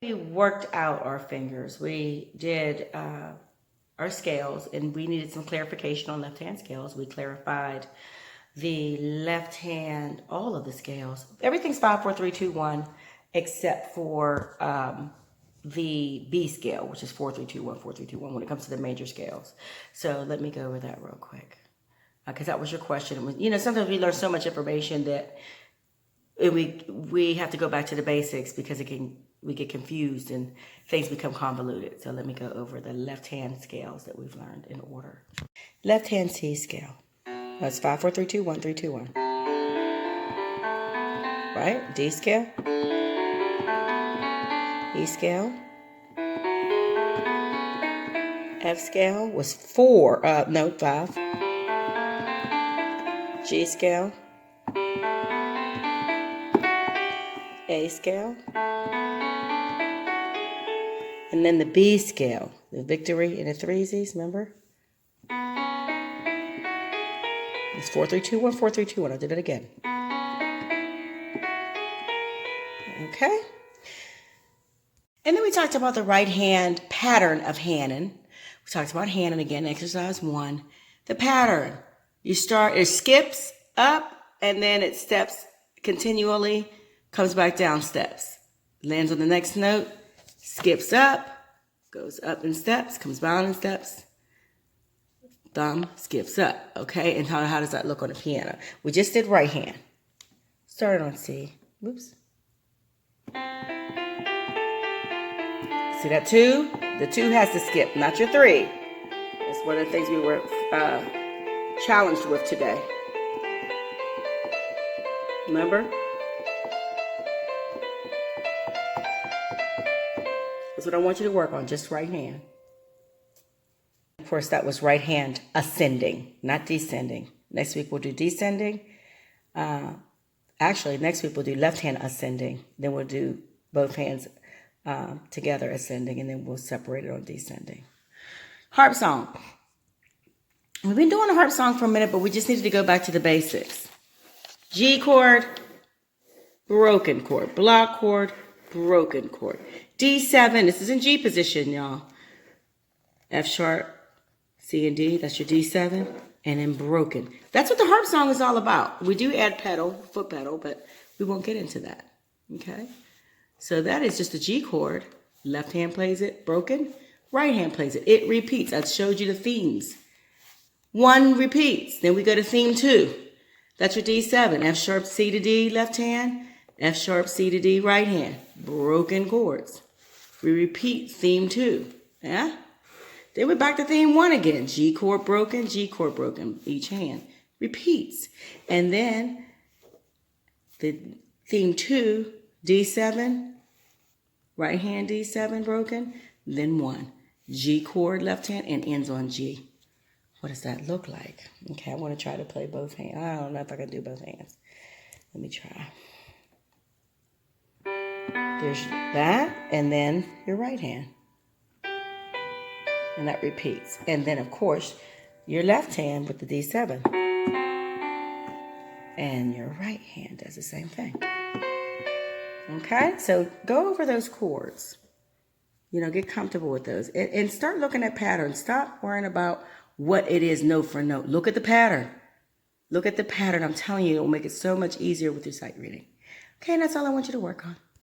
We worked out our fingers. We did our scales, and we needed some clarification on left-hand scales. We clarified the left hand, all of the scales. Everything's 5, 4, 3, 2, 1, except for the B scale, which is 4, 3, 2, 1, 4, 3, 2, 1 when it comes to the major scales. So let me go over that real quick, because that was your question. It was, you know, sometimes we learn so much information that we have to go back to the basics because we get confused and things become convoluted. So let me go over the left-hand scales that we've learned in order. Left-hand C scale. That's 5, 4, 3, 2, 1, 3, 2, 1. Right? D scale. E scale. F scale was 4. No, 5. G scale. A scale. And then the B scale, the victory in the threesies, remember? It's 4, 3, 2, 1, 4, 3, 2, 1. I did it again. Okay. And then we talked about the right hand pattern of HANON. We talked about HANON again, exercise 1. The pattern. You start, it skips up and then it steps continually, comes back down steps. Lands on the next note, skips up, goes up in steps, comes down in steps. Thumb skips up, okay? And how does that look on the piano? We just did right hand. Started on C. Whoops. See that 2? The 2 has to skip, not your 3. That's one of the things we were challenged with today. Remember? That's what I want you to work on, just right hand. Of course, that was right hand ascending, not descending. Next week we'll do descending. Actually, next week we'll do left hand ascending. Then we'll do both hands together ascending, and then we'll separate it on descending. Harp song. We've been doing a harp song for a minute, but we just needed to go back to the basics. G chord, broken chord. Block chord, broken chord. D7, this is in G position, y'all. F sharp, C and D, that's your D7, and then broken. That's what the harp song is all about. We do add pedal, foot pedal, but we won't get into that, okay? So that is just a G chord. Left hand plays it, broken. Right hand plays it. It repeats. I showed you the themes. 1 repeats. Then we go to theme 2. That's your D7. F sharp, C to D, left hand. F sharp, C to D, right hand. Broken chords. We repeat theme 2. Yeah? Then we're back to theme 1 again. G chord broken, each hand. Repeats. And then the theme 2, D7, right hand D7 broken, then 1. G chord left hand and ends on G. What does that look like? Okay, I want to try to play both hands. I don't know if I can do both hands. Let me try. There's that, and then your right hand. And that repeats. And then, of course, your left hand with the D7. And your right hand does the same thing. Okay, so go over those chords. You know, get comfortable with those. And start looking at patterns. Stop worrying about what it is note for note. Look at the pattern. Look at the pattern. I'm telling you, it will make it so much easier with your sight reading. Okay, and that's all I want you to work on.